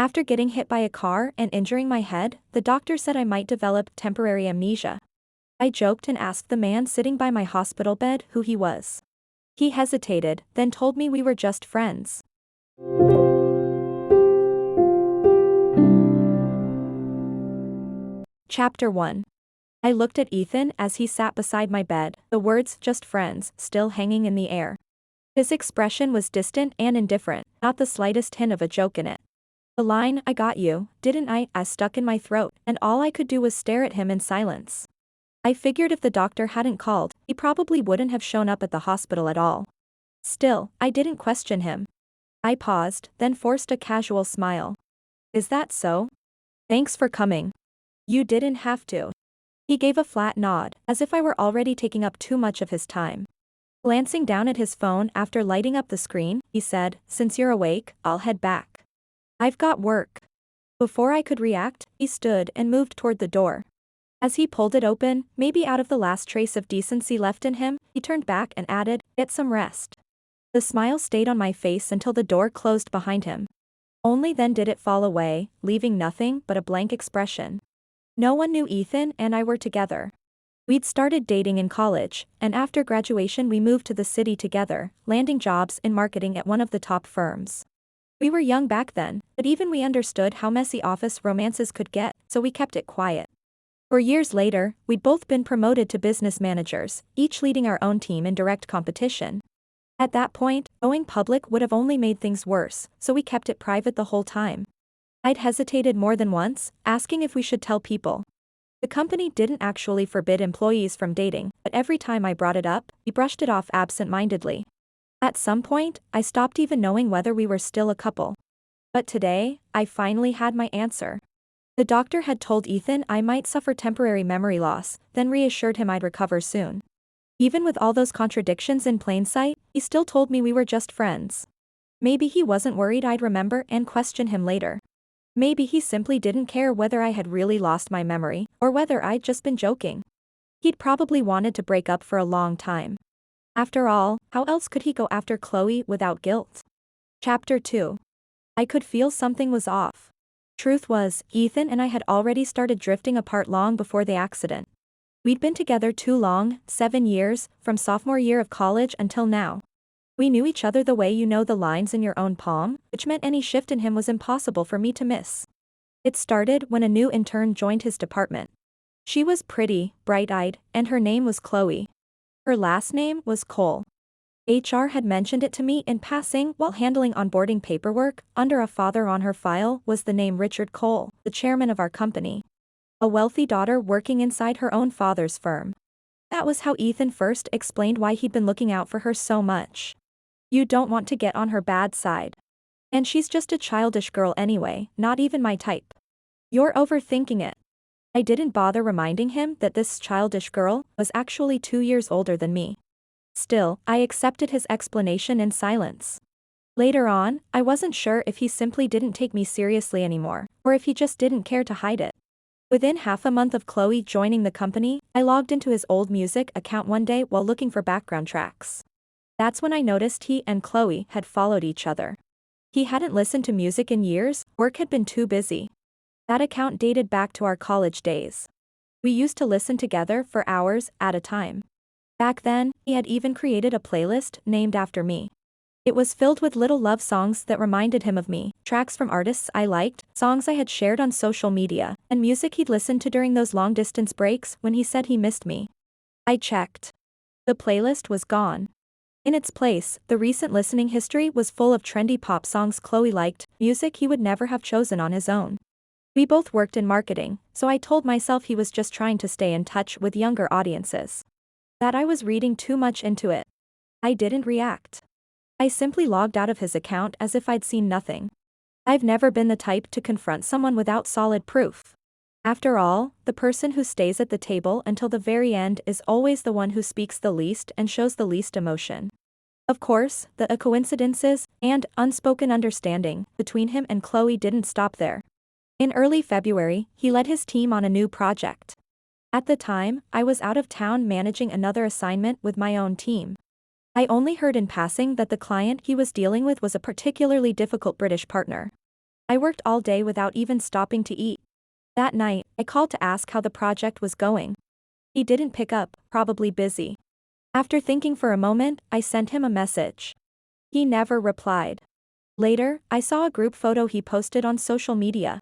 After getting hit by a car and injuring my head, the doctor said I might develop temporary amnesia. I joked and asked the man sitting by my hospital bed who he was. He hesitated, then told me we were just friends. Chapter 1. I looked at Ethan as he sat beside my bed, the words "just friends" still hanging in the air. His expression was distant and indifferent, not the slightest hint of a joke in it. The line "I got you, didn't I?" stuck in my throat, and all I could do was stare at him in silence. I figured if the doctor hadn't called, he probably wouldn't have shown up at the hospital at all. Still, I didn't question him. I paused, then forced a casual smile. "Is that so? Thanks for coming. You didn't have to." He gave a flat nod, as if I were already taking up too much of his time. Glancing down at his phone after lighting up the screen, he said, "Since you're awake, I'll head back. I've got work." Before I could react, he stood and moved toward the door. As he pulled it open, maybe out of the last trace of decency left in him, he turned back and added, "Get some rest." The smile stayed on my face until the door closed behind him. Only then did it fall away, leaving nothing but a blank expression. No one knew Ethan and I were together. We'd started dating in college, and after graduation we moved to the city together, landing jobs in marketing at one of the top firms. We were young back then, but even we understood how messy office romances could get, so we kept it quiet. For years later, we'd both been promoted to business managers, each leading our own team in direct competition. At that point, going public would have only made things worse, so we kept it private the whole time. I'd hesitated more than once, asking if we should tell people. The company didn't actually forbid employees from dating, but every time I brought it up, he brushed it off absent-mindedly. At some point, I stopped even knowing whether we were still a couple. But today, I finally had my answer. The doctor had told Ethan I might suffer temporary memory loss, then reassured him I'd recover soon. Even with all those contradictions in plain sight, he still told me we were just friends. Maybe he wasn't worried I'd remember and question him later. Maybe he simply didn't care whether I had really lost my memory, or whether I'd just been joking. He'd probably wanted to break up for a long time. After all, how else could he go after Chloe without guilt? Chapter 2. I could feel something was off. Truth was, Ethan and I had already started drifting apart long before the accident. We'd been together too long, 7 years, from sophomore year of college until now. We knew each other the way you know the lines in your own palm, which meant any shift in him was impossible for me to miss. It started when a new intern joined his department. She was pretty, bright-eyed, and her name was Chloe. Her last name was Cole. HR had mentioned it to me in passing while handling onboarding paperwork. Under a father on her file was the name Richard Cole, the chairman of our company. A wealthy daughter working inside her own father's firm. That was how Ethan first explained why he'd been looking out for her so much. You don't want to get on her bad side. And she's just a childish girl anyway, not even my type. You're overthinking it. I didn't bother reminding him that this childish girl was actually 2 years older than me. Still, I accepted his explanation in silence. Later on, I wasn't sure if he simply didn't take me seriously anymore, or if he just didn't care to hide it. Within half a month of Chloe joining the company, I logged into his old music account one day while looking for background tracks. That's when I noticed he and Chloe had followed each other. He hadn't listened to music in years, work had been too busy. That account dated back to our college days. We used to listen together for hours at a time. Back then, he had even created a playlist named after me. It was filled with little love songs that reminded him of me, tracks from artists I liked, songs I had shared on social media, and music he'd listened to during those long-distance breaks when he said he missed me. I checked. The playlist was gone. In its place, the recent listening history was full of trendy pop songs Chloe liked, music he would never have chosen on his own. We both worked in marketing, so I told myself he was just trying to stay in touch with younger audiences. That I was reading too much into it. I didn't react. I simply logged out of his account as if I'd seen nothing. I've never been the type to confront someone without solid proof. After all, the person who stays at the table until the very end is always the one who speaks the least and shows the least emotion. Of course, the coincidences and unspoken understanding between him and Chloe didn't stop there. In early February, he led his team on a new project. At the time, I was out of town managing another assignment with my own team. I only heard in passing that the client he was dealing with was a particularly difficult British partner. I worked all day without even stopping to eat. That night, I called to ask how the project was going. He didn't pick up, probably busy. After thinking for a moment, I sent him a message. He never replied. Later, I saw a group photo he posted on social media.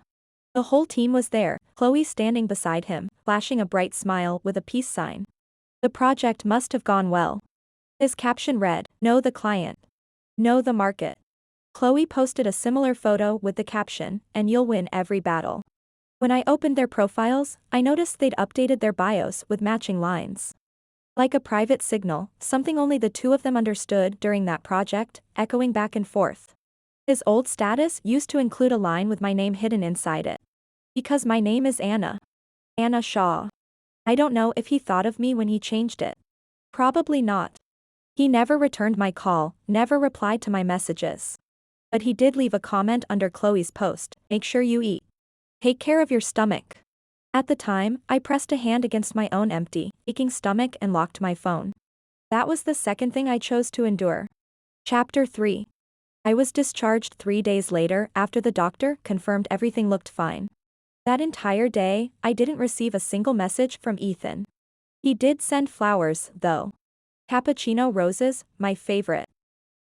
The whole team was there, Chloe standing beside him, flashing a bright smile with a peace sign. The project must have gone well. His caption read, "Know the client. Know the market." Chloe posted a similar photo with the caption, "And you'll win every battle." When I opened their profiles, I noticed they'd updated their bios with matching lines. Like a private signal, something only the two of them understood during that project, echoing back and forth. His old status used to include a line with my name hidden inside it. Because my name is Anna. Anna Shaw. I don't know if he thought of me when he changed it. Probably not. He never returned my call, never replied to my messages. But he did leave a comment under Chloe's post, "Make sure you eat. Take care of your stomach." At the time, I pressed a hand against my own empty, aching stomach and locked my phone. That was the second thing I chose to endure. Chapter 3. I was discharged 3 days later after the doctor confirmed everything looked fine. That entire day, I didn't receive a single message from Ethan. He did send flowers, though. Cappuccino roses, my favorite.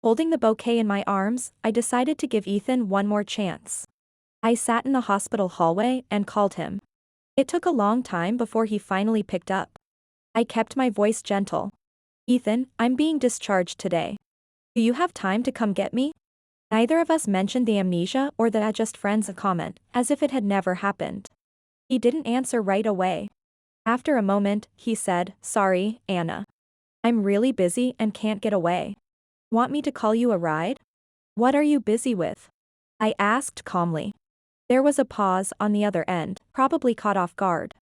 Holding the bouquet in my arms, I decided to give Ethan one more chance. I sat in the hospital hallway and called him. It took a long time before he finally picked up. I kept my voice gentle. "Ethan, I'm being discharged today. Do you have time to come get me?" Neither of us mentioned the amnesia or the just friends comment, as if it had never happened. He didn't answer right away. After a moment, he said, "Sorry, Anna. I'm really busy and can't get away. Want me to call you a ride?" "What are you busy with?" I asked calmly. There was a pause on the other end, probably caught off guard.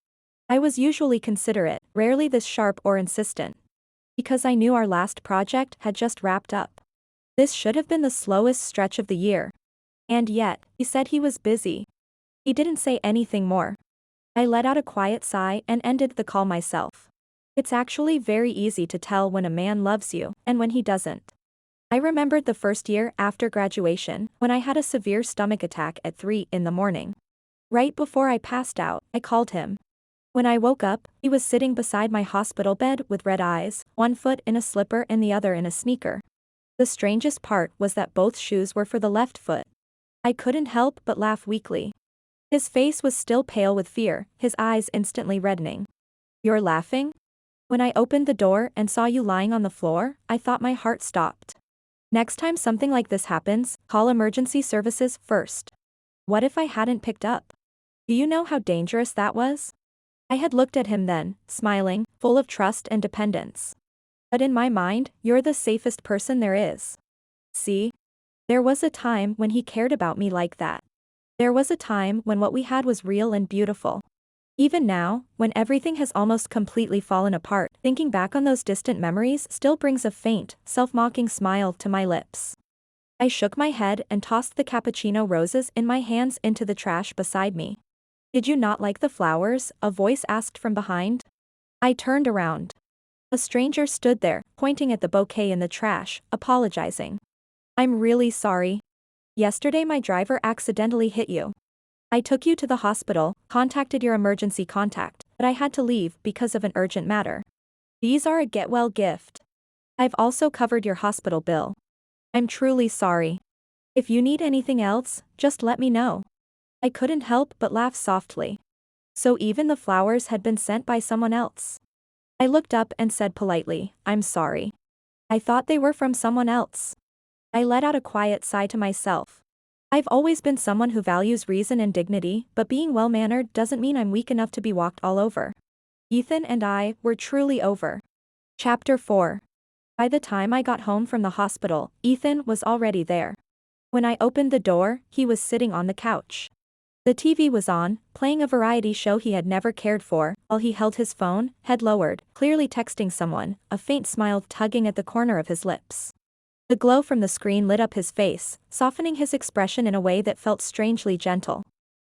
I was usually considerate, rarely this sharp or insistent. Because I knew our last project had just wrapped up. This should have been the slowest stretch of the year. And yet, he said he was busy. He didn't say anything more. I let out a quiet sigh and ended the call myself. It's actually very easy to tell when a man loves you, and when he doesn't. I remembered the first year after graduation, when I had a severe stomach attack at 3 in the morning. Right before I passed out, I called him. When I woke up, he was sitting beside my hospital bed with red eyes, one foot in a slipper and the other in a sneaker. The strangest part was that both shoes were for the left foot. I couldn't help but laugh weakly. His face was still pale with fear, his eyes instantly reddening. "You're laughing?" When I opened the door and saw you lying on the floor, I thought my heart stopped. Next time something like this happens, call emergency services first. What if I hadn't picked up? Do you know how dangerous that was? I had looked at him then, smiling, full of trust and dependence. But in my mind, you're the safest person there is. See? There was a time when he cared about me like that. There was a time when what we had was real and beautiful. Even now, when everything has almost completely fallen apart, thinking back on those distant memories still brings a faint, self-mocking smile to my lips. I shook my head and tossed the cappuccino roses in my hands into the trash beside me. "Did you not like the flowers?" a voice asked from behind. I turned around. A stranger stood there, pointing at the bouquet in the trash, apologizing. "I'm really sorry. Yesterday my driver accidentally hit you. I took you to the hospital, contacted your emergency contact, but I had to leave because of an urgent matter. These are a get-well gift. I've also covered your hospital bill. I'm truly sorry. If you need anything else, just let me know." I couldn't help but laugh softly. So even the flowers had been sent by someone else. I looked up and said politely, "I'm sorry. I thought they were from someone else." I let out a quiet sigh to myself. I've always been someone who values reason and dignity, but being well-mannered doesn't mean I'm weak enough to be walked all over. Ethan and I were truly over. Chapter 4. By the time I got home from the hospital, Ethan was already there. When I opened the door, he was sitting on the couch. The TV was on, playing a variety show he had never cared for, while he held his phone, head lowered, clearly texting someone, a faint smile tugging at the corner of his lips. The glow from the screen lit up his face, softening his expression in a way that felt strangely gentle.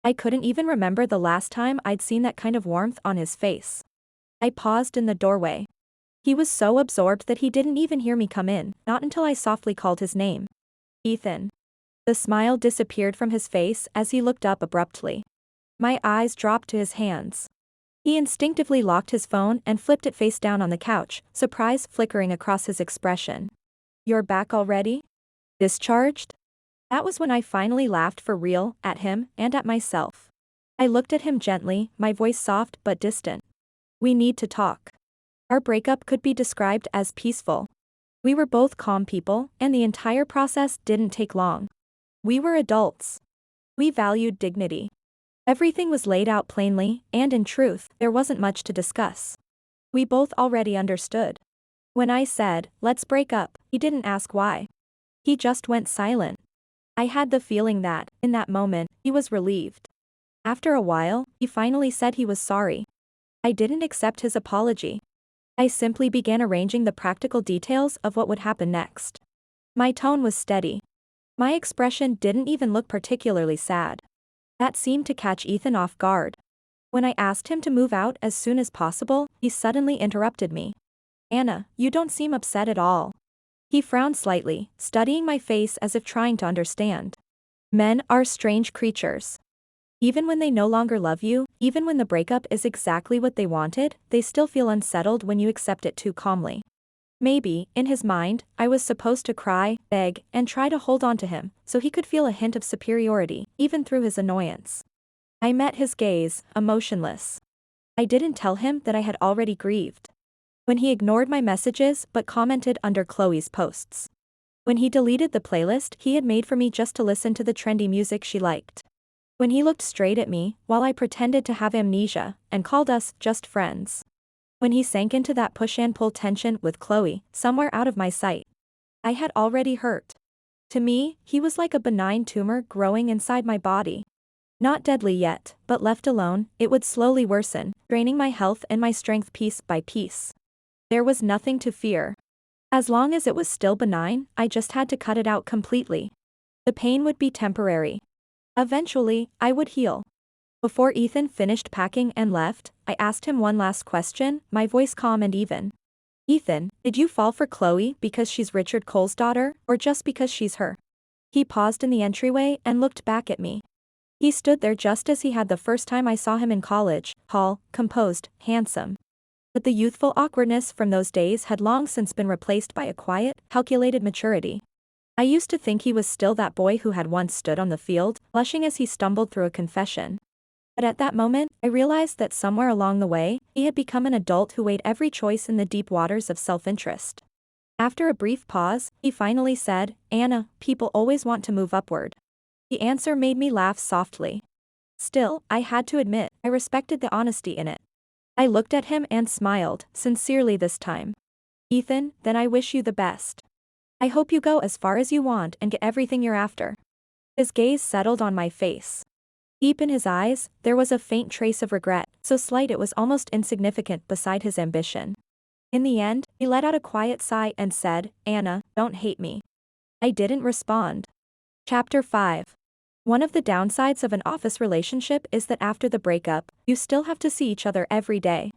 I couldn't even remember the last time I'd seen that kind of warmth on his face. I paused in the doorway. He was so absorbed that he didn't even hear me come in, not until I softly called his name. "Ethan." The smile disappeared from his face as he looked up abruptly. My eyes dropped to his hands. He instinctively locked his phone and flipped it face down on the couch, surprise flickering across his expression. "You're back already? Discharged?" That was when I finally laughed for real, at him, and at myself. I looked at him gently, my voice soft but distant. "We need to talk." Our breakup could be described as peaceful. We were both calm people, and the entire process didn't take long. We were adults. We valued dignity. Everything was laid out plainly, and in truth, there wasn't much to discuss. We both already understood. When I said, "Let's break up," he didn't ask why. He just went silent. I had the feeling that, in that moment, he was relieved. After a while, he finally said he was sorry. I didn't accept his apology. I simply began arranging the practical details of what would happen next. My tone was steady. My expression didn't even look particularly sad. That seemed to catch Ethan off guard. When I asked him to move out as soon as possible, he suddenly interrupted me. "Anna, you don't seem upset at all." He frowned slightly, studying my face as if trying to understand. Men are strange creatures. Even when they no longer love you, even when the breakup is exactly what they wanted, they still feel unsettled when you accept it too calmly. Maybe, in his mind, I was supposed to cry, beg, and try to hold on to him, so he could feel a hint of superiority, even through his annoyance. I met his gaze, emotionless. I didn't tell him that I had already grieved. When he ignored my messages but commented under Chloe's posts. When he deleted the playlist he had made for me just to listen to the trendy music she liked. When he looked straight at me, while I pretended to have amnesia, and called us just friends. When he sank into that push-and-pull tension with Chloe, somewhere out of my sight. I had already hurt. To me, he was like a benign tumor growing inside my body. Not deadly yet, but left alone, it would slowly worsen, draining my health and my strength piece by piece. There was nothing to fear. As long as it was still benign, I just had to cut it out completely. The pain would be temporary. Eventually, I would heal. Before Ethan finished packing and left, I asked him one last question, my voice calm and even. "Ethan, did you fall for Chloe because she's Richard Cole's daughter, or just because she's her?" He paused in the entryway and looked back at me. He stood there just as he had the first time I saw him in college, tall, composed, handsome. But the youthful awkwardness from those days had long since been replaced by a quiet, calculated maturity. I used to think he was still that boy who had once stood on the field, blushing as he stumbled through a confession. But at that moment, I realized that somewhere along the way, he had become an adult who weighed every choice in the deep waters of self-interest. After a brief pause, he finally said, "Anna, people always want to move upward." The answer made me laugh softly. Still, I had to admit, I respected the honesty in it. I looked at him and smiled, sincerely this time. "Ethan, then I wish you the best. I hope you go as far as you want and get everything you're after." His gaze settled on my face. Deep in his eyes, there was a faint trace of regret, so slight it was almost insignificant beside his ambition. In the end, he let out a quiet sigh and said, "Anna, don't hate me." I didn't respond. Chapter 5. One of the downsides of an office relationship is that after the breakup, you still have to see each other every day.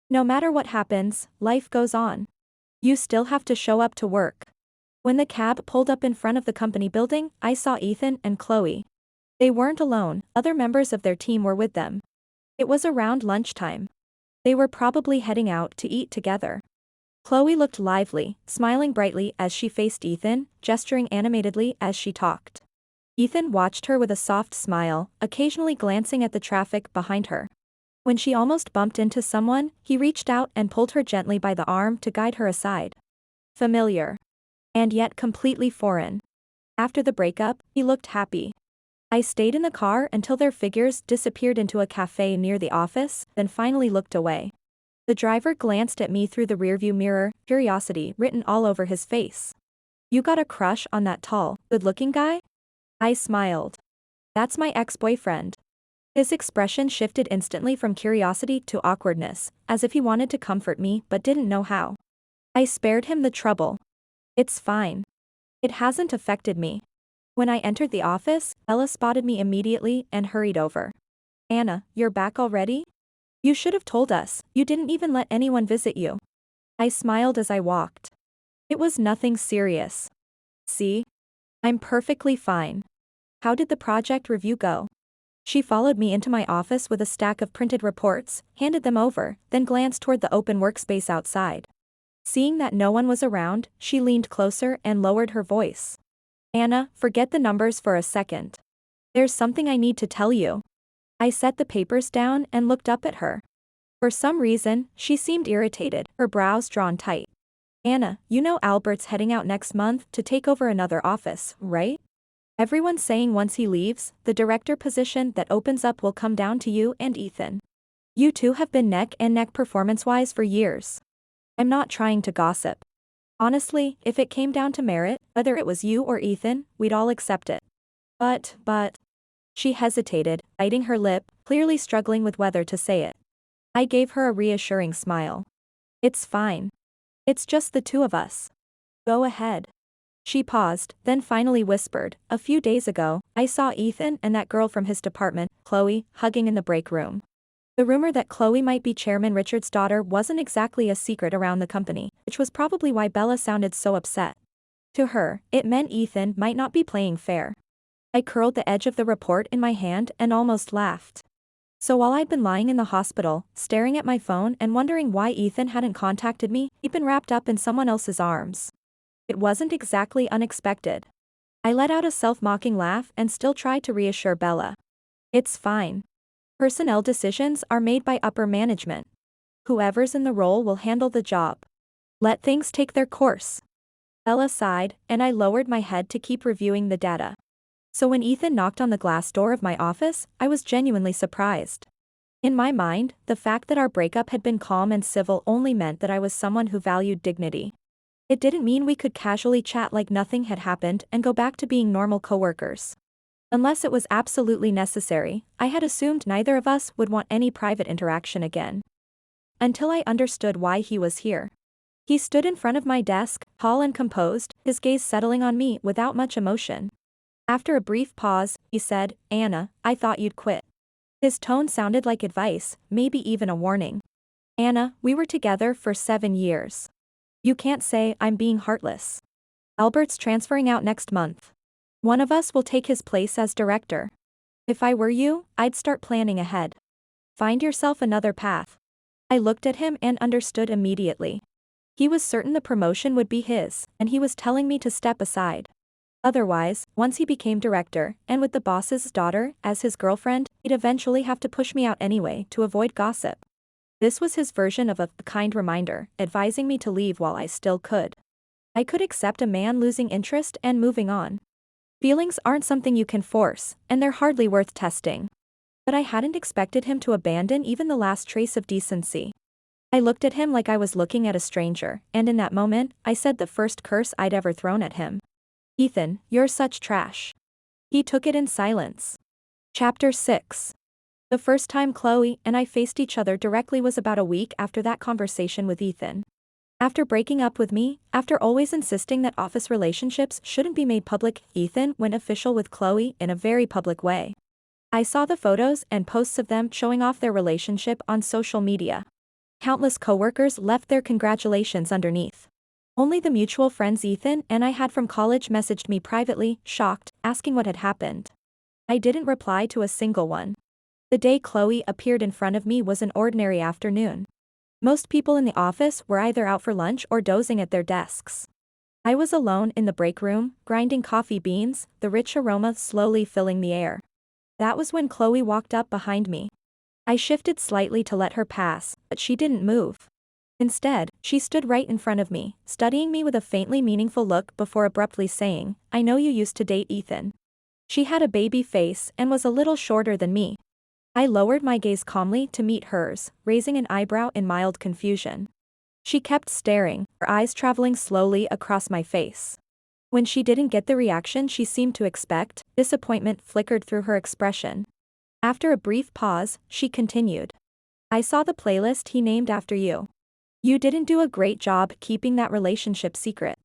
No matter what happens, life goes on. You still have to show up to work. When the cab pulled up in front of the company building, I saw Ethan and Chloe. They weren't alone, other members of their team were with them. It was around lunchtime. They were probably heading out to eat together. Chloe looked lively, smiling brightly as she faced Ethan, gesturing animatedly as she talked. Ethan watched her with a soft smile, occasionally glancing at the traffic behind her. When she almost bumped into someone, he reached out and pulled her gently by the arm to guide her aside. Familiar. And yet completely foreign. After the breakup, he looked happy. I stayed in the car until their figures disappeared into a cafe near the office, then finally looked away. The driver glanced at me through the rearview mirror, curiosity written all over his face. "You got a crush on that tall, good-looking guy?" I smiled. "That's my ex-boyfriend." His expression shifted instantly from curiosity to awkwardness, as if he wanted to comfort me but didn't know how. I spared him the trouble. "It's fine. It hasn't affected me." When I entered the office, Ella spotted me immediately and hurried over. "Anna, you're back already? You should have told us, you didn't even let anyone visit you." I smiled as I walked. It was nothing serious. "See? I'm perfectly fine." How did the project review go? She followed me into my office with a stack of printed reports, handed them over, then glanced toward the open workspace outside. Seeing that no one was around, she leaned closer and lowered her voice. Anna, forget the numbers for a second. There's something I need to tell you. I set the papers down and looked up at her. For some reason, she seemed irritated, her brows drawn tight. Anna, you know Albert's heading out next month to take over another office, right? Everyone's saying once he leaves, the director position that opens up will come down to you and Ethan. You two have been neck and neck performance-wise for years. I'm not trying to gossip. Honestly, if it came down to merit, whether it was you or Ethan, we'd all accept it. But. She hesitated, biting her lip, clearly struggling with whether to say it. I gave her a reassuring smile. It's fine. It's just the two of us. Go ahead. She paused, then finally whispered, a few days ago, I saw Ethan and that girl from his department, Chloe, hugging in the break room. The rumor that Chloe might be Chairman Richard's daughter wasn't exactly a secret around the company, which was probably why Bella sounded so upset. To her, it meant Ethan might not be playing fair. I curled the edge of the report in my hand and almost laughed. So while I'd been lying in the hospital, staring at my phone and wondering why Ethan hadn't contacted me, he'd been wrapped up in someone else's arms. It wasn't exactly unexpected. I let out a self-mocking laugh and still tried to reassure Bella. It's fine. Personnel decisions are made by upper management. Whoever's in the role will handle the job. Let things take their course. Bella sighed, and I lowered my head to keep reviewing the data. So when Ethan knocked on the glass door of my office, I was genuinely surprised. In my mind, the fact that our breakup had been calm and civil only meant that I was someone who valued dignity. It didn't mean we could casually chat like nothing had happened and go back to being normal coworkers. Unless it was absolutely necessary, I had assumed neither of us would want any private interaction again. Until I understood why he was here. He stood in front of my desk, tall and composed, his gaze settling on me without much emotion. After a brief pause, he said, Anna, I thought you'd quit. His tone sounded like advice, maybe even a warning. Anna, we were together for 7 years. You can't say I'm being heartless. Albert's transferring out next month. One of us will take his place as director. If I were you, I'd start planning ahead. Find yourself another path. I looked at him and understood immediately. He was certain the promotion would be his, and he was telling me to step aside. Otherwise, once he became director, and with the boss's daughter as his girlfriend, he'd eventually have to push me out anyway to avoid gossip. This was his version of a kind reminder, advising me to leave while I still could. I could accept a man losing interest and moving on. Feelings aren't something you can force, and they're hardly worth testing. But I hadn't expected him to abandon even the last trace of decency. I looked at him like I was looking at a stranger, and in that moment, I said the first curse I'd ever thrown at him. Ethan, you're such trash. He took it in silence. Chapter 6. The first time Chloe and I faced each other directly was about a week after that conversation with Ethan. After breaking up with me, after always insisting that office relationships shouldn't be made public, Ethan went official with Chloe in a very public way. I saw the photos and posts of them showing off their relationship on social media. Countless coworkers left their congratulations underneath. Only the mutual friends Ethan and I had from college messaged me privately, shocked, asking what had happened. I didn't reply to a single one. The day Chloe appeared in front of me was an ordinary afternoon. Most people in the office were either out for lunch or dozing at their desks. I was alone in the break room, grinding coffee beans, the rich aroma slowly filling the air. That was when Chloe walked up behind me. I shifted slightly to let her pass, but she didn't move. Instead, she stood right in front of me, studying me with a faintly meaningful look before abruptly saying, I know you used to date Ethan. She had a baby face and was a little shorter than me. I lowered my gaze calmly to meet hers, raising an eyebrow in mild confusion. She kept staring, her eyes traveling slowly across my face. When she didn't get the reaction she seemed to expect, disappointment flickered through her expression. After a brief pause, she continued. I saw the playlist he named after you. You didn't do a great job keeping that relationship secret.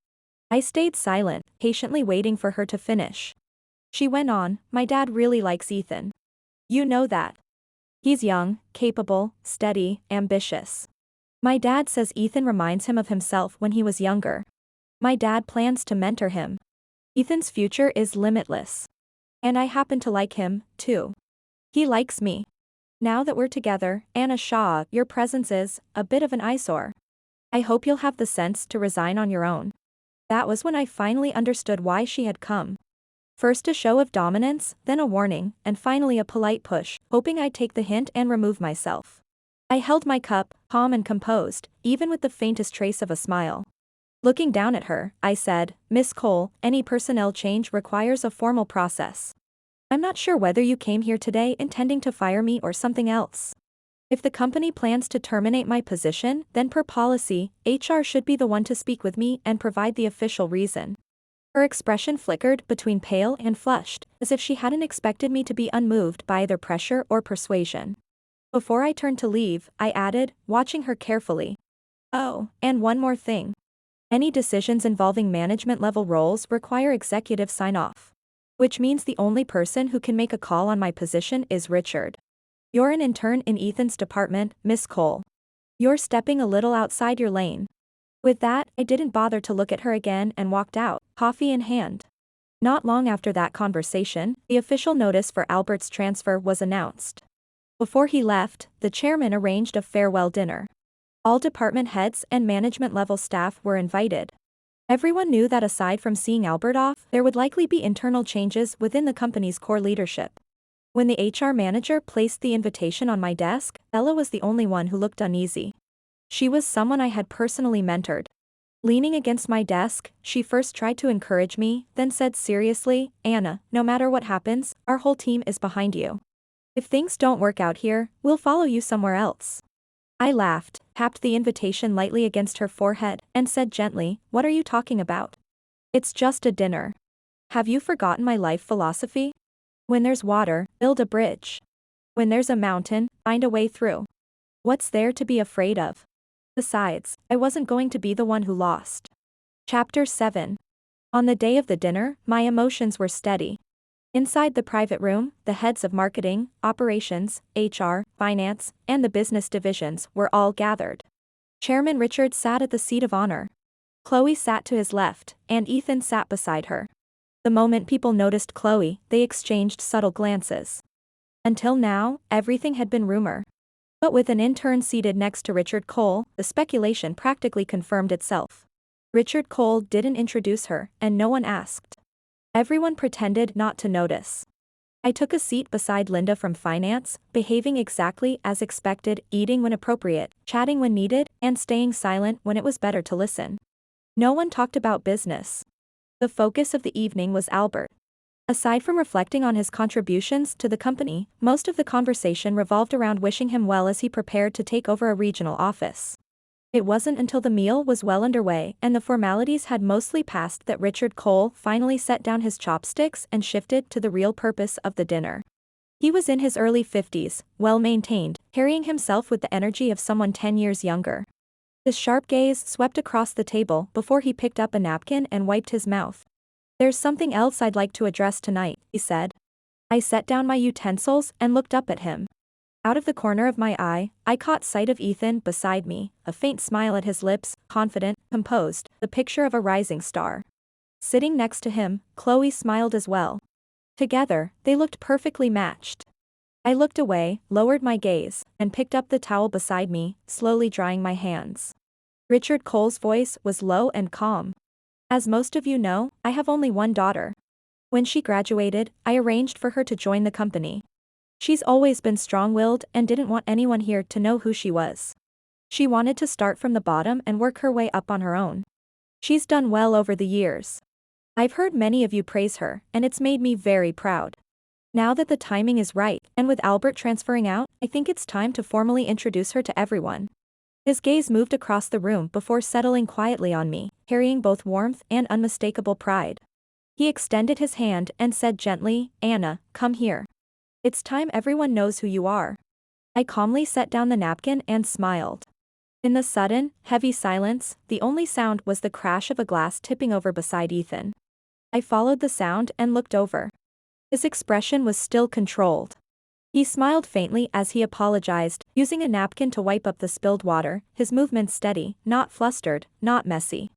I stayed silent, patiently waiting for her to finish. She went on, my dad really likes Ethan. You know that. He's young, capable, steady, ambitious. My dad says Ethan reminds him of himself when he was younger. My dad plans to mentor him. Ethan's future is limitless. And I happen to like him, too. He likes me. Now that we're together, Anna Shaw, your presence is a bit of an eyesore. I hope you'll have the sense to resign on your own. That was when I finally understood why she had come. First a show of dominance, then a warning, and finally a polite push, hoping I'd take the hint and remove myself. I held my cup, calm and composed, even with the faintest trace of a smile. Looking down at her, I said, "Miss Cole, any personnel change requires a formal process. I'm not sure whether you came here today intending to fire me or something else. If the company plans to terminate my position, then per policy, HR should be the one to speak with me and provide the official reason." Her expression flickered between pale and flushed, as if she hadn't expected me to be unmoved by either pressure or persuasion. Before I turned to leave, I added, watching her carefully. "Oh, and one more thing. Any decisions involving management-level roles require executive sign-off. Which means the only person who can make a call on my position is Richard. You're an intern in Ethan's department, Miss Cole. You're stepping a little outside your lane." With that, I didn't bother to look at her again and walked out, coffee in hand. Not long after that conversation, the official notice for Albert's transfer was announced. Before he left, the chairman arranged a farewell dinner. All department heads and management-level staff were invited. Everyone knew that aside from seeing Albert off, there would likely be internal changes within the company's core leadership. When the HR manager placed the invitation on my desk, Ella was the only one who looked uneasy. She was someone I had personally mentored. Leaning against my desk, she first tried to encourage me, then said seriously, "Anna, no matter what happens, our whole team is behind you. If things don't work out here, we'll follow you somewhere else." I laughed, tapped the invitation lightly against her forehead, and said gently, "What are you talking about? It's just a dinner. Have you forgotten my life philosophy? When there's water, build a bridge. When there's a mountain, find a way through. What's there to be afraid of? Besides, I wasn't going to be the one who lost." Chapter 7. On the day of the dinner, my emotions were steady. Inside the private room, the heads of marketing, operations, HR, finance, and the business divisions were all gathered. Chairman Richard sat at the seat of honor. Chloe sat to his left, and Ethan sat beside her. The moment people noticed Chloe, they exchanged subtle glances. Until now, everything had been rumor. But with an intern seated next to Richard Cole, the speculation practically confirmed itself. Richard Cole didn't introduce her, and no one asked. Everyone pretended not to notice. I took a seat beside Linda from finance, behaving exactly as expected, eating when appropriate, chatting when needed, and staying silent when it was better to listen. No one talked about business. The focus of the evening was Albert. Aside from reflecting on his contributions to the company, most of the conversation revolved around wishing him well as he prepared to take over a regional office. It wasn't until the meal was well underway and the formalities had mostly passed that Richard Cole finally set down his chopsticks and shifted to the real purpose of the dinner. He was in his early 50s, well-maintained, carrying himself with the energy of someone 10 years younger. His sharp gaze swept across the table before he picked up a napkin and wiped his mouth. "There's something else I'd like to address tonight," he said. I set down my utensils and looked up at him. Out of the corner of my eye, I caught sight of Ethan beside me, a faint smile at his lips, confident, composed, the picture of a rising star. Sitting next to him, Chloe smiled as well. Together, they looked perfectly matched. I looked away, lowered my gaze, and picked up the towel beside me, slowly drying my hands. Richard Cole's voice was low and calm. "As most of you know, I have only one daughter. When she graduated, I arranged for her to join the company. She's always been strong-willed and didn't want anyone here to know who she was. She wanted to start from the bottom and work her way up on her own. She's done well over the years. I've heard many of you praise her, and it's made me very proud. Now that the timing is right, and with Albert transferring out, I think it's time to formally introduce her to everyone." His gaze moved across the room before settling quietly on me, carrying both warmth and unmistakable pride. He extended his hand and said gently, "Anna, come here. It's time everyone knows who you are." I calmly set down the napkin and smiled. In the sudden, heavy silence, the only sound was the crash of a glass tipping over beside Ethan. I followed the sound and looked over. His expression was still controlled. He smiled faintly as he apologized, using a napkin to wipe up the spilled water, his movements steady, not flustered, not messy.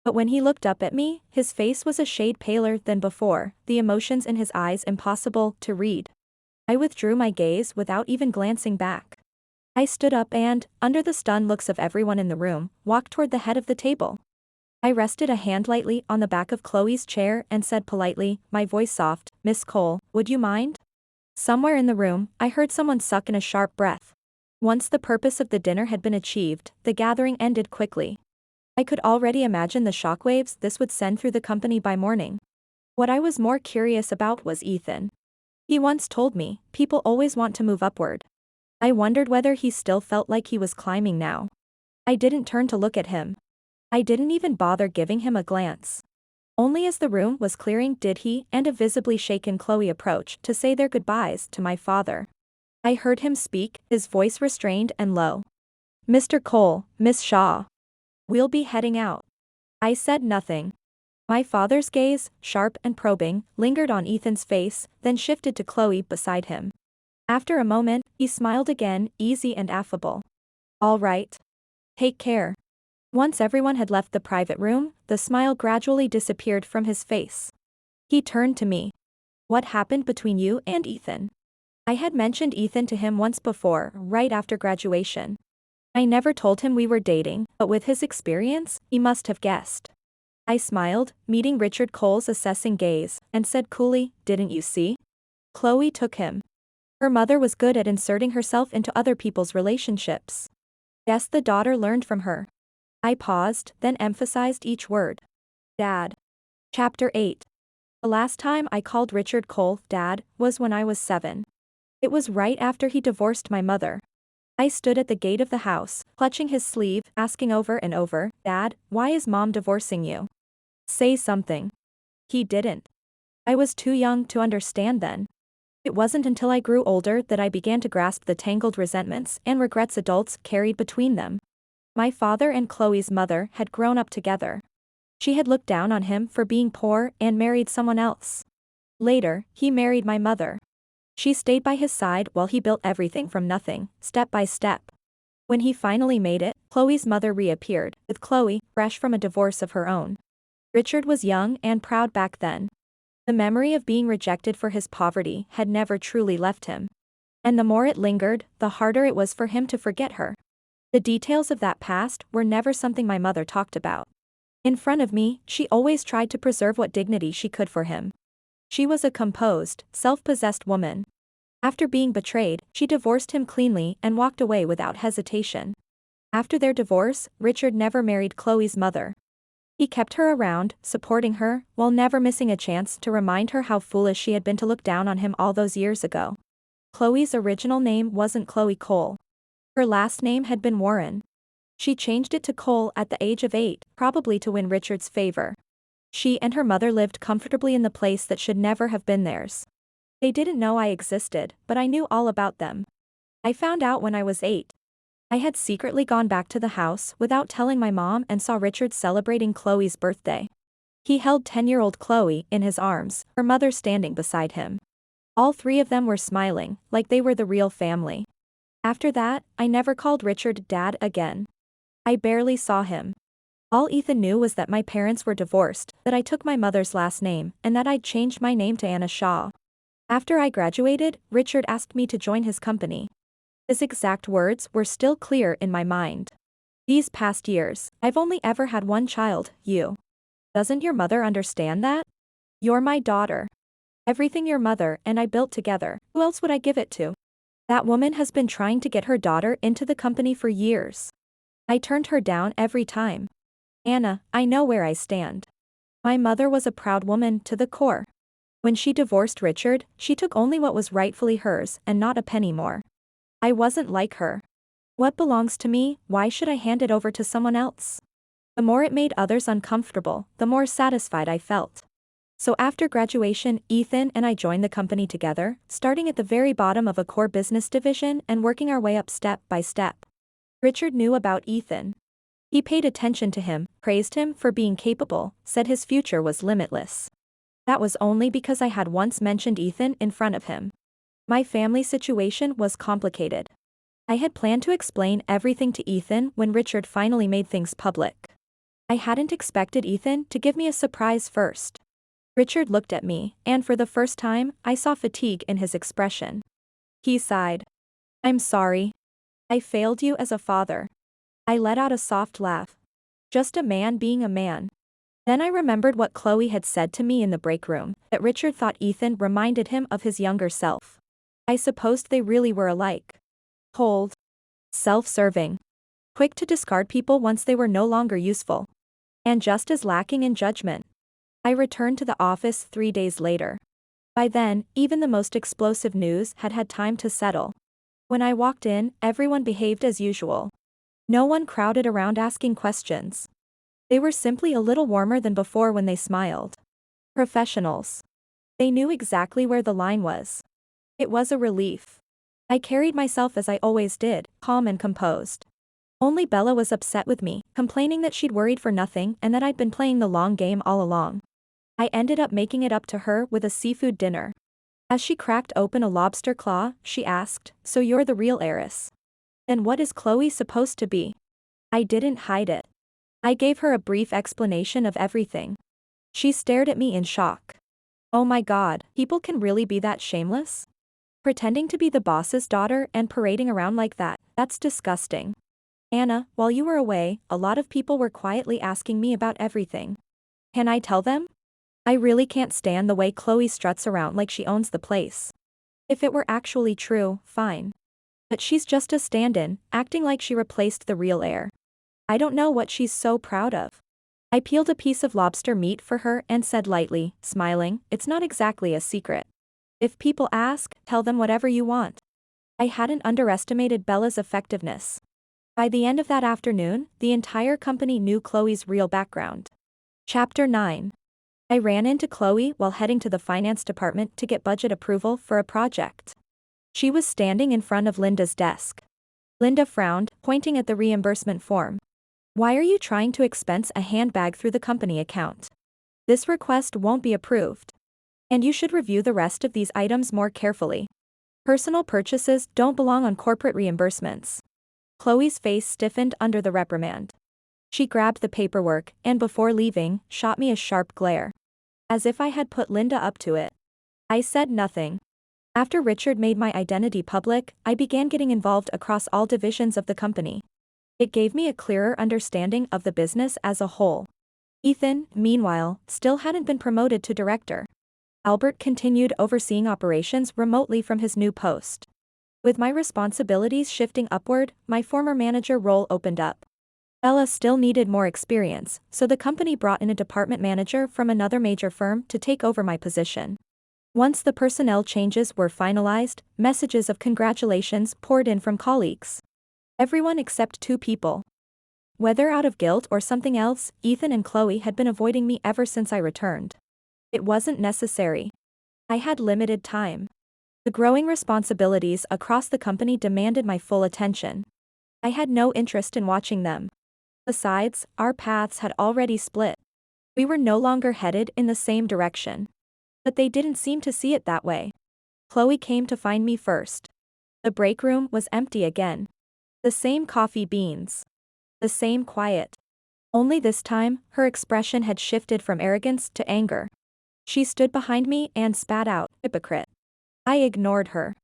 But when he looked up at me, his face was a shade paler than before, the emotions in his eyes impossible to read. I withdrew my gaze without even glancing back. I stood up and, under the stunned looks of everyone in the room, walked toward the head of the table. I rested a hand lightly on the back of Chloe's chair and said politely, my voice soft, Miss Cole, would you mind? Somewhere in the room, I heard someone suck in a sharp breath. Once the purpose of the dinner had been achieved, the gathering ended quickly. I could already imagine the shockwaves this would send through the company by morning. What I was more curious about was Ethan. He once told me, people always want to move upward. I wondered whether he still felt like he was climbing now. I didn't turn to look at him. I didn't even bother giving him a glance. Only as the room was clearing did he and a visibly shaken Chloe approach to say their goodbyes to my father. I heard him speak, his voice restrained and low. Mr. Cole, Miss Shaw. We'll be heading out. I said nothing. My father's gaze, sharp and probing, lingered on Ethan's face, then shifted to Chloe beside him. After a moment, he smiled again, easy and affable. All right. Take care. Once everyone had left the private room, the smile gradually disappeared from his face. He turned to me. What happened between you and Ethan? I had mentioned Ethan to him once before, right after graduation. I never told him we were dating, but with his experience, he must have guessed. I smiled, meeting Richard Cole's assessing gaze, and said coolly, didn't you see? Chloe took him. Her mother was good at inserting herself into other people's relationships. Guess the daughter learned from her. I paused, then emphasized each word. Dad. Chapter 8. The last time I called Richard Cole Dad was when I was 7. It was right after he divorced my mother. I stood at the gate of the house, clutching his sleeve, asking over and over, Dad, why is Mom divorcing you? Say something. He didn't. I was too young to understand then. It wasn't until I grew older that I began to grasp the tangled resentments and regrets adults carried between them. My father and Chloe's mother had grown up together. She had looked down on him for being poor and married someone else. Later, he married my mother. She stayed by his side while he built everything from nothing, step by step. When he finally made it, Chloe's mother reappeared, with Chloe, fresh from a divorce of her own. Richard was young and proud back then. The memory of being rejected for his poverty had never truly left him. And the more it lingered, the harder it was for him to forget her. The details of that past were never something my mother talked about. In front of me, she always tried to preserve what dignity she could for him. She was a composed, self-possessed woman. After being betrayed, she divorced him cleanly and walked away without hesitation. After their divorce, Richard never married Chloe's mother. He kept her around, supporting her, while never missing a chance to remind her how foolish she had been to look down on him all those years ago. Chloe's original name wasn't Chloe Cole. Her last name had been Warren. She changed it to Cole at the age of 8, probably to win Richard's favor. She and her mother lived comfortably in the place that should never have been theirs. They didn't know I existed, but I knew all about them. I found out when I was 8. I had secretly gone back to the house without telling my mom and saw Richard celebrating Chloe's birthday. He held 10-year-old Chloe in his arms, her mother standing beside him. All three of them were smiling, like they were the real family. After that, I never called Richard Dad again. I barely saw him. All Ethan knew was that my parents were divorced, that I took my mother's last name, and that I'd changed my name to Anna Shaw. After I graduated, Richard asked me to join his company. His exact words were still clear in my mind. These past years, I've only ever had one child, you. Doesn't your mother understand that? You're my daughter. Everything your mother and I built together, who else would I give it to? That woman has been trying to get her daughter into the company for years. I turned her down every time. Anna, I know where I stand. My mother was a proud woman to the core. When she divorced Richard, she took only what was rightfully hers and not a penny more. I wasn't like her. What belongs to me, why should I hand it over to someone else? The more it made others uncomfortable, the more satisfied I felt. So after graduation, Ethan and I joined the company together, starting at the very bottom of a core business division and working our way up step by step. Richard knew about Ethan. He paid attention to him, praised him for being capable, said his future was limitless. That was only because I had once mentioned Ethan in front of him. My family situation was complicated. I had planned to explain everything to Ethan when Richard finally made things public. I hadn't expected Ethan to give me a surprise first. Richard looked at me, and for the first time, I saw fatigue in his expression. He sighed. I'm sorry. I failed you as a father. I let out a soft laugh. Just a man being a man. Then I remembered what Chloe had said to me in the break room, that Richard thought Ethan reminded him of his younger self. I supposed they really were alike. Cold. Self-serving. Quick to discard people once they were no longer useful. And just as lacking in judgment. I returned to the office 3 days later. By then, even the most explosive news had had time to settle. When I walked in, everyone behaved as usual. No one crowded around asking questions. They were simply a little warmer than before when they smiled. Professionals. They knew exactly where the line was. It was a relief. I carried myself as I always did, calm and composed. Only Bella was upset with me, complaining that she'd worried for nothing and that I'd been playing the long game all along. I ended up making it up to her with a seafood dinner. As she cracked open a lobster claw, she asked, "So you're the real heiress? Then what is Chloe supposed to be?" I didn't hide it. I gave her a brief explanation of everything. She stared at me in shock. Oh my God, people can really be that shameless? Pretending to be the boss's daughter and parading around like that, that's disgusting. Anna, while you were away, a lot of people were quietly asking me about everything. Can I tell them? I really can't stand the way Chloe struts around like she owns the place. If it were actually true, fine. But she's just a stand-in, acting like she replaced the real heir. I don't know what she's so proud of. I peeled a piece of lobster meat for her and said lightly, smiling, "It's not exactly a secret. If people ask, tell them whatever you want." I hadn't underestimated Bella's effectiveness. By the end of that afternoon, the entire company knew Chloe's real background. Chapter 9. I ran into Chloe while heading to the finance department to get budget approval for a project. She was standing in front of Linda's desk. Linda frowned, pointing at the reimbursement form. "Why are you trying to expense a handbag through the company account? This request won't be approved. And you should review the rest of these items more carefully. Personal purchases don't belong on corporate reimbursements." Chloe's face stiffened under the reprimand. She grabbed the paperwork and before leaving, shot me a sharp glare. As if I had put Linda up to it. I said nothing. After Richard made my identity public, I began getting involved across all divisions of the company. It gave me a clearer understanding of the business as a whole. Ethan, meanwhile, still hadn't been promoted to director. Albert continued overseeing operations remotely from his new post. With my responsibilities shifting upward, my former manager role opened up. Bella still needed more experience, so the company brought in a department manager from another major firm to take over my position. Once the personnel changes were finalized, messages of congratulations poured in from colleagues. Everyone except 2 people. Whether out of guilt or something else, Ethan and Chloe had been avoiding me ever since I returned. It wasn't necessary. I had limited time. The growing responsibilities across the company demanded my full attention. I had no interest in watching them. Besides, our paths had already split. We were no longer headed in the same direction. But they didn't seem to see it that way. Chloe came to find me first. The break room was empty again. The same coffee beans. The same quiet. Only this time, her expression had shifted from arrogance to anger. She stood behind me and spat out, "Hypocrite." I ignored her.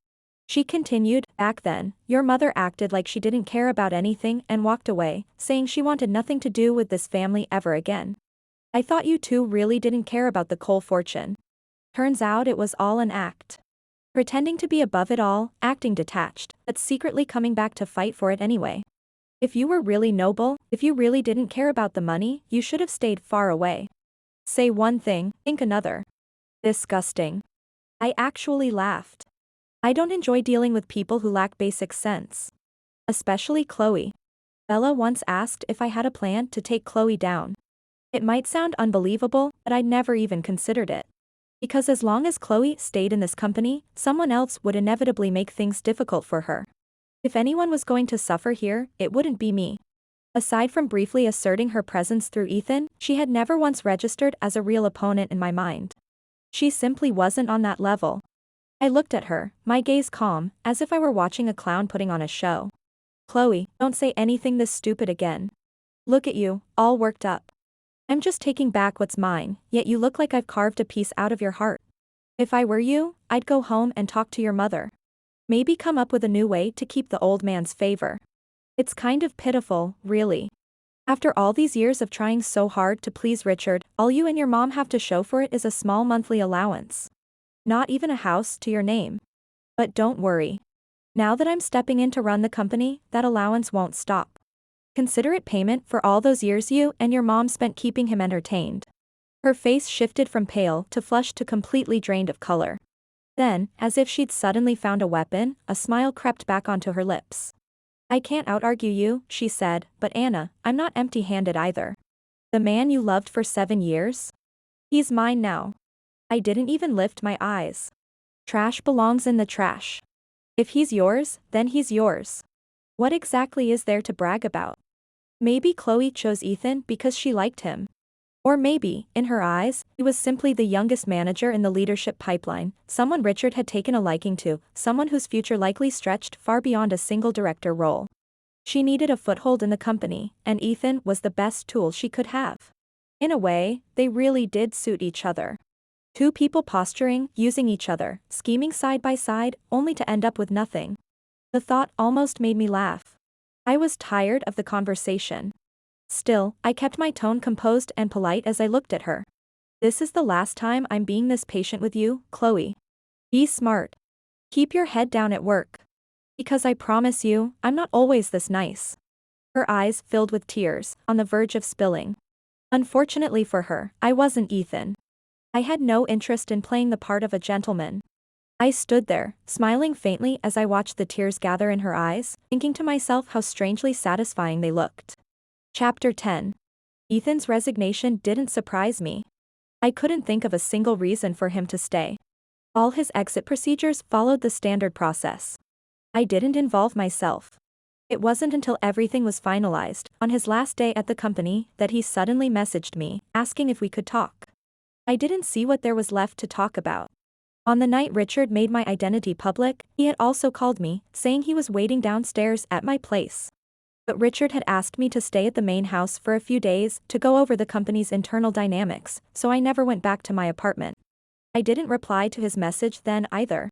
She continued, "Back then, your mother acted like she didn't care about anything and walked away, saying she wanted nothing to do with this family ever again. I thought you two really didn't care about the coal fortune. Turns out it was all an act. Pretending to be above it all, acting detached, but secretly coming back to fight for it anyway. If you were really noble, if you really didn't care about the money, you should have stayed far away. Say one thing, think another. Disgusting." I actually laughed. I don't enjoy dealing with people who lack basic sense. Especially Chloe. Bella once asked if I had a plan to take Chloe down. It might sound unbelievable, but I'd never even considered it. Because as long as Chloe stayed in this company, someone else would inevitably make things difficult for her. If anyone was going to suffer here, it wouldn't be me. Aside from briefly asserting her presence through Ethan, she had never once registered as a real opponent in my mind. She simply wasn't on that level. I looked at her, my gaze calm, as if I were watching a clown putting on a show. "Chloe, don't say anything this stupid again. Look at you, all worked up. I'm just taking back what's mine, yet you look like I've carved a piece out of your heart. If I were you, I'd go home and talk to your mother. Maybe come up with a new way to keep the old man's favor. It's kind of pitiful, really. After all these years of trying so hard to please Richard, all you and your mom have to show for it is a small monthly allowance. Not even a house to your name. But don't worry. Now that I'm stepping in to run the company, that allowance won't stop. Consider it payment for all those years you and your mom spent keeping him entertained. Her face shifted from pale to flushed to completely drained of color. Then, as if she'd suddenly found a weapon, a smile crept back onto her lips. I can't out-argue you, she said, but Anna, I'm not empty-handed either. The man you loved for 7 years? He's mine now. I didn't even lift my eyes. Trash belongs in the trash. If he's yours, then he's yours. What exactly is there to brag about? Maybe Chloe chose Ethan because she liked him. Or maybe, in her eyes, he was simply the youngest manager in the leadership pipeline, someone Richard had taken a liking to, someone whose future likely stretched far beyond a single director role. She needed a foothold in the company, and Ethan was the best tool she could have. In a way, they really did suit each other. Two people posturing, using each other, scheming side by side, only to end up with nothing. The thought almost made me laugh. I was tired of the conversation. Still, I kept my tone composed and polite as I looked at her. This is the last time I'm being this patient with you, Chloe. Be smart. Keep your head down at work. Because I promise you, I'm not always this nice. Her eyes filled with tears, on the verge of spilling. Unfortunately for her, I wasn't Ethan. I had no interest in playing the part of a gentleman. I stood there, smiling faintly as I watched the tears gather in her eyes, thinking to myself how strangely satisfying they looked. Chapter 10. Ethan's resignation didn't surprise me. I couldn't think of a single reason for him to stay. All his exit procedures followed the standard process. I didn't involve myself. It wasn't until everything was finalized, on his last day at the company, that he suddenly messaged me, asking if we could talk. I didn't see what there was left to talk about. On the night Richard made my identity public, he had also called me, saying he was waiting downstairs at my place. But Richard had asked me to stay at the main house for a few days to go over the company's internal dynamics, so I never went back to my apartment. I didn't reply to his message then either.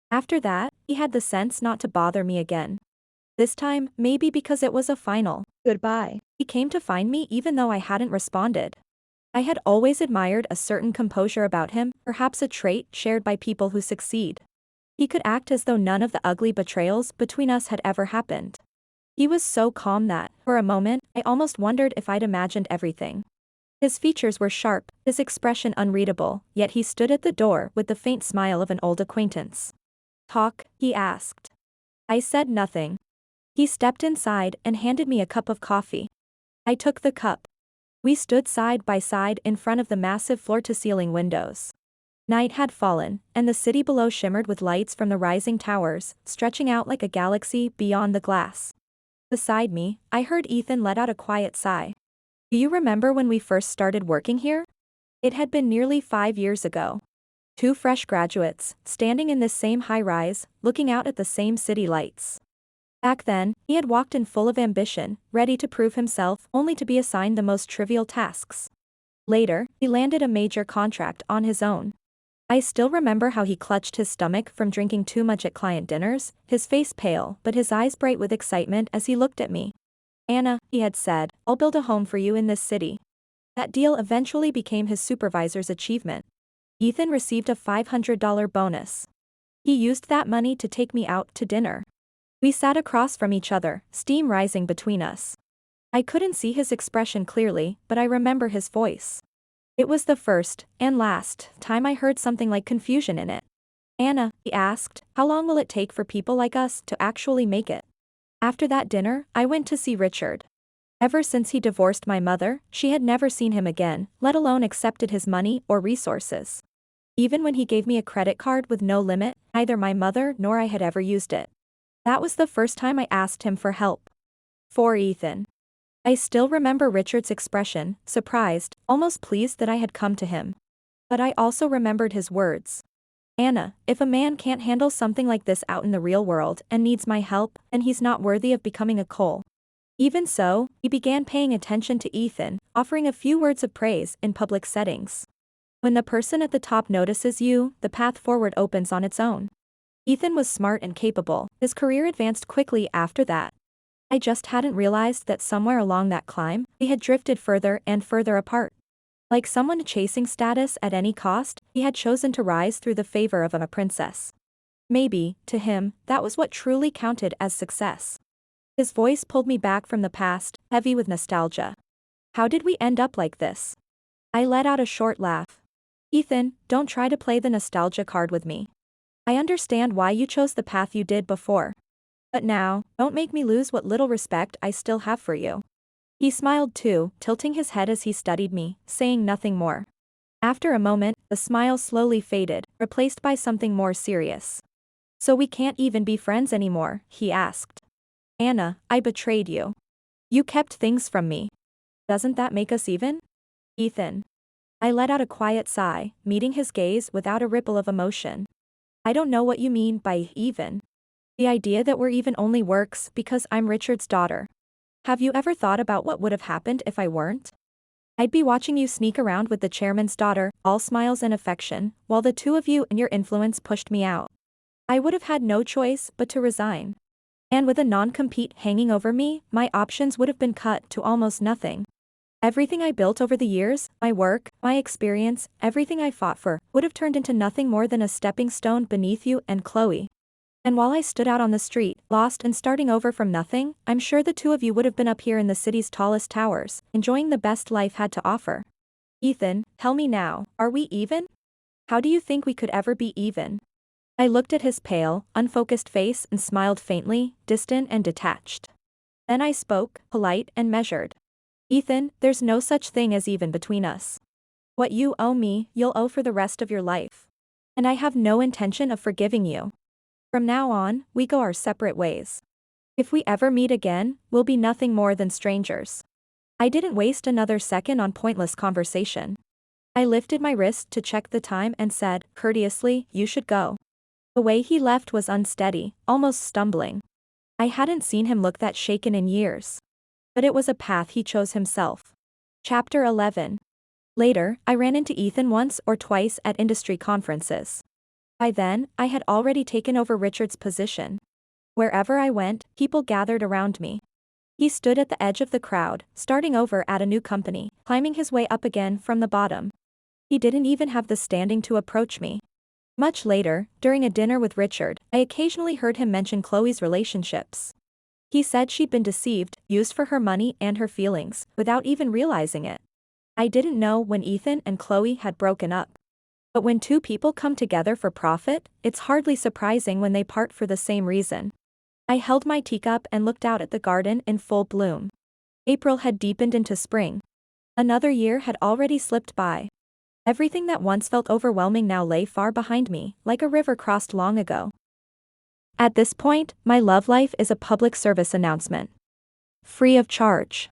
After that, he had the sense not to bother me again. This time, maybe because it was a final goodbye, he came to find me even though I hadn't responded. I had always admired a certain composure about him, perhaps a trait shared by people who succeed. He could act as though none of the ugly betrayals between us had ever happened. He was so calm that, for a moment, I almost wondered if I'd imagined everything. His features were sharp, his expression unreadable, yet he stood at the door with the faint smile of an old acquaintance. Talk, he asked. I said nothing. He stepped inside and handed me a cup of coffee. I took the cup. We stood side by side in front of the massive floor-to-ceiling windows. Night had fallen, and the city below shimmered with lights from the rising towers, stretching out like a galaxy beyond the glass. Beside me, I heard Ethan let out a quiet sigh. Do you remember when we first started working here? It had been nearly 5 years ago. 2 fresh graduates, standing in this same high-rise, looking out at the same city lights. Back then, he had walked in full of ambition, ready to prove himself, only to be assigned the most trivial tasks. Later, he landed a major contract on his own. I still remember how he clutched his stomach from drinking too much at client dinners, his face pale but his eyes bright with excitement as he looked at me. Anna, he had said, I'll build a home for you in this city. That deal eventually became his supervisor's achievement. Ethan received a $500 bonus. He used that money to take me out to dinner. We sat across from each other, steam rising between us. I couldn't see his expression clearly, but I remember his voice. It was the first, and last, time I heard something like confusion in it. Anna, he asked, how long will it take for people like us to actually make it? After that dinner, I went to see Richard. Ever since he divorced my mother, she had never seen him again, let alone accepted his money or resources. Even when he gave me a credit card with no limit, neither my mother nor I had ever used it. That was the first time I asked him for help. For Ethan. I still remember Richard's expression, surprised, almost pleased that I had come to him. But I also remembered his words. Anna, if a man can't handle something like this out in the real world and needs my help, then he's not worthy of becoming a coal. Even so, he began paying attention to Ethan, offering a few words of praise in public settings. When the person at the top notices you, the path forward opens on its own. Ethan was smart and capable, his career advanced quickly after that. I just hadn't realized that somewhere along that climb, we had drifted further and further apart. Like someone chasing status at any cost, he had chosen to rise through the favor of a princess. Maybe, to him, that was what truly counted as success. His voice pulled me back from the past, heavy with nostalgia. How did we end up like this? I let out a short laugh. Ethan, don't try to play the nostalgia card with me. I understand why you chose the path you did before. But now, don't make me lose what little respect I still have for you. He smiled too, tilting his head as he studied me, saying nothing more. After a moment, the smile slowly faded, replaced by something more serious. So we can't even be friends anymore, he asked. Anna, I betrayed you. You kept things from me. Doesn't that make us even? Ethan. I let out a quiet sigh, meeting his gaze without a ripple of emotion. I don't know what you mean by even. The idea that we're even only works because I'm Richard's daughter. Have you ever thought about what would have happened if I weren't? I'd be watching you sneak around with the chairman's daughter, all smiles and affection, while the two of you and your influence pushed me out. I would have had no choice but to resign. And with a non-compete hanging over me, my options would have been cut to almost nothing. Everything I built over the years, my work, my experience, everything I fought for, would have turned into nothing more than a stepping stone beneath you and Chloe. And while I stood out on the street, lost and starting over from nothing, I'm sure the two of you would have been up here in the city's tallest towers, enjoying the best life had to offer. Ethan, tell me now, are we even? How do you think we could ever be even? I looked at his pale, unfocused face and smiled faintly, distant and detached. Then I spoke, polite and measured. Ethan, there's no such thing as even between us. What you owe me, you'll owe for the rest of your life. And I have no intention of forgiving you. From now on, we go our separate ways. If we ever meet again, we'll be nothing more than strangers. I didn't waste another second on pointless conversation. I lifted my wrist to check the time and said, courteously, you should go. The way he left was unsteady, almost stumbling. I hadn't seen him look that shaken in years. But it was a path he chose himself. Chapter 11. Later, I ran into Ethan once or twice at industry conferences. By then, I had already taken over Richard's position. Wherever I went, people gathered around me. He stood at the edge of the crowd, starting over at a new company, climbing his way up again from the bottom. He didn't even have the standing to approach me. Much later, during a dinner with Richard, I occasionally heard him mention Chloe's relationships. He said she'd been deceived, used for her money and her feelings, without even realizing it. I didn't know when Ethan and Chloe had broken up. But when two people come together for profit, it's hardly surprising when they part for the same reason. I held my teacup and looked out at the garden in full bloom. April had deepened into spring. Another year had already slipped by. Everything that once felt overwhelming now lay far behind me, like a river crossed long ago. At this point, my love life is a public service announcement. Free of charge.